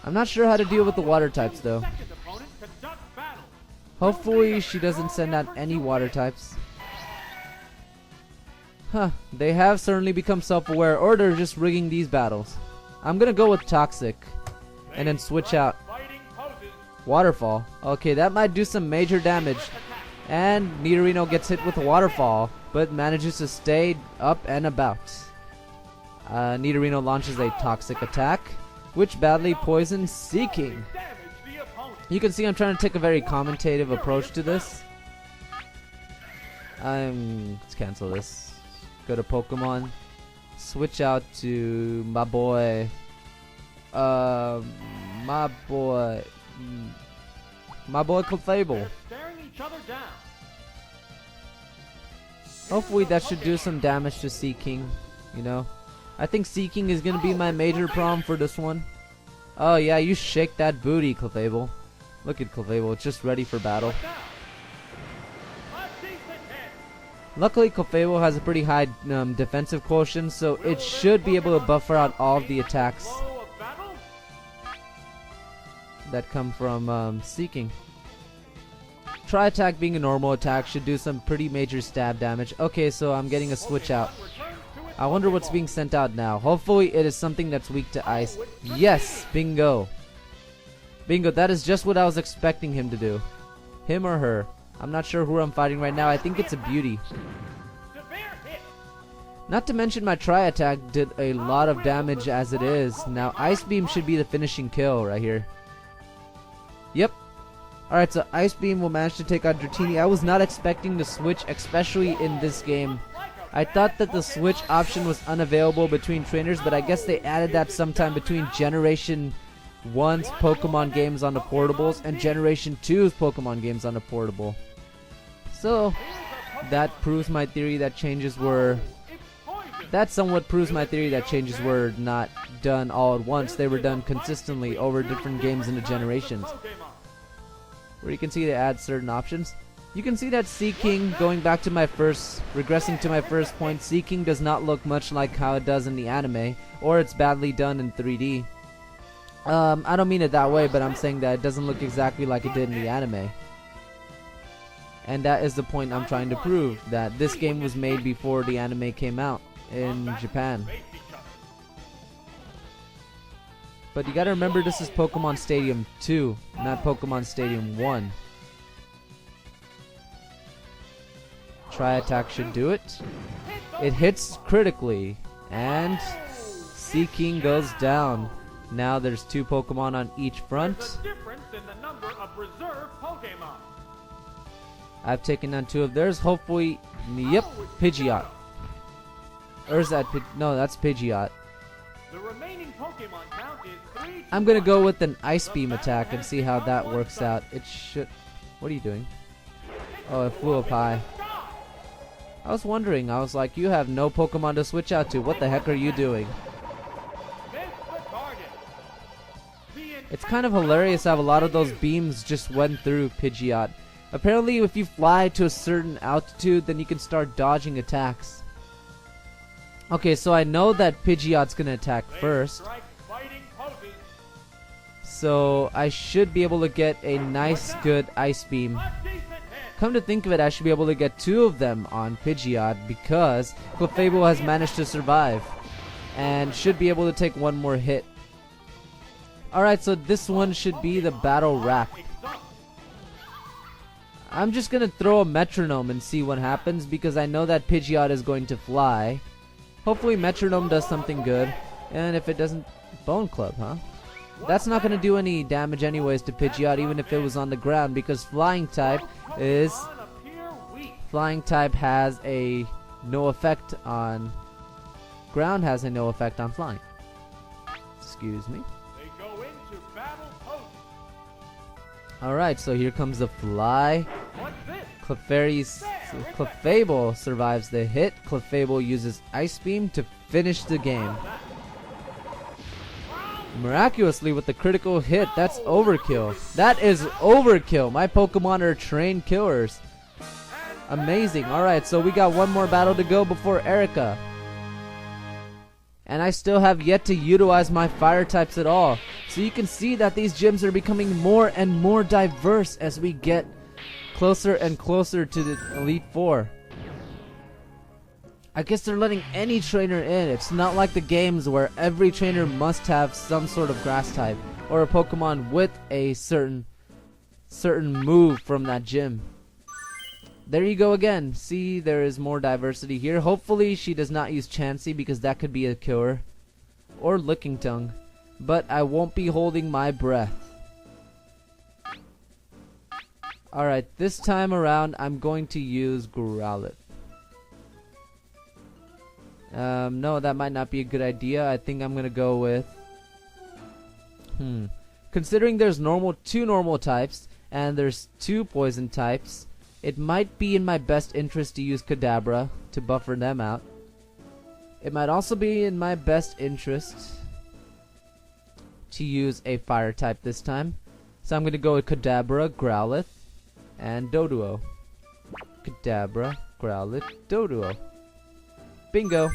I'm not sure how to deal with the water types though. Hopefully she doesn't send out any water types. Huh, they have certainly become self-aware, or they're just rigging these battles. I'm gonna go with Toxic and then switch out Waterfall. Okay, that might do some major damage. And Nidorino gets hit with a Waterfall, but manages to stay up and about. Nidorino launches a Toxic attack, which badly poisons Seeking. You can see I'm trying to take a very commentative approach to this. Let's cancel this. Go to Pokemon. Switch out to my boy. My boy Clefable. Hopefully that should do some damage to Seeking. You know, I think Seeking is gonna be my major problem for this one. Oh yeah, you shake that booty, Clefable. Look at Clefable, it's just ready for battle. Luckily, Clefable has a pretty high defensive quotient, so it should be able to buffer out all of the attacks that come from Seeking. Tri-attack being a normal attack should do some pretty major stab damage. Okay, so I'm getting a switch out. I wonder what's being sent out now. Hopefully it is something that's weak to ice. Yes! Bingo! Bingo, that is just what I was expecting him to do. Him or her. I'm not sure who I'm fighting right now. I think it's a beauty. Not to mention my Tri-attack did a lot of damage as it is. Now Ice Beam should be the finishing kill right here. Yep. Alright, so Ice Beam will manage to take out Dratini. I was not expecting the switch, especially in this game. I thought that the switch option was unavailable between trainers, but I guess they added that sometime between Generation 1's Pokemon games on the portables and Generation 2's Pokemon games on the portable. So, that proves my theory that changes were... That somewhat proves my theory that changes were not done all at once. They were done consistently over different games in the generations. Where you can see they add certain options. You can see that Seeking, going back to my first, regressing to my first point, Seeking does not look much like how it does in the anime, or it's badly done in 3D. I don't mean it that way, but I'm saying that it doesn't look exactly like it did in the anime. And that is the point I'm trying to prove, that this game was made before the anime came out in Japan. But you gotta remember, this is Pokemon Stadium 2, not Pokemon Stadium 1. Tri-attack should do it. It hits critically, and Seeking goes down. Now there's 2 Pokemon on each front. I've taken down 2 of theirs. Hopefully, yep, Pidgeot. Or is that no, that's Pidgeot. The remaining Pokemon count is 3. I'm gonna go with an Ice Beam attack and see how that works out. It should... What are you doing? Oh, it flew up high. I was wondering, I was like, you have no Pokemon to switch out to. What the heck are you doing? It's kind of hilarious how a lot of those beams just went through Pidgeot. Apparently, if you fly to a certain altitude, then you can start dodging attacks. Okay, so I know that Pidgeot's gonna attack first. So I should be able to get a nice, good Ice Beam. Come to think of it, I should be able to get 2 of them on Pidgeot because Clefable has managed to survive and should be able to take 1 more hit. Alright, so this one should be the Battle Rap. I'm just gonna throw a Metronome and see what happens because I know that Pidgeot is going to fly. Hopefully Metronome does something good, and if it doesn't... Bone Club, huh? That's not gonna do any damage anyways to Pidgeot even if it was on the ground because Flying type has a no effect on... Ground has a no effect on flying. Excuse me. Alright, so here comes the fly. Clefable survives the hit. Clefable uses Ice Beam to finish the game. Miraculously with the critical hit, that's overkill. That is overkill. My Pokemon are trained killers. Amazing. Alright, so we got 1 more battle to go before Erika. And I still have yet to utilize my fire types at all. So you can see that these gyms are becoming more and more diverse as we get closer and closer to the Elite Four. I guess they're letting any trainer in. It's not like the games where every trainer must have some sort of grass type or a Pokemon with a certain move from that gym. There you go again. See, there is more diversity here. Hopefully she does not use Chansey because that could be a killer. Or Licking Tongue. But I won't be holding my breath. Alright, this time around I'm going to use Growlithe. No, that might not be a good idea. I think I'm gonna go with... Considering there's two normal types, and there's 2 poison types, it might be in my best interest to use Kadabra to buffer them out. It might also be in my best interest to use a fire type this time. So I'm gonna go with Kadabra, Growlithe, and Doduo. Kadabra, Growlithe, Doduo. Bingo!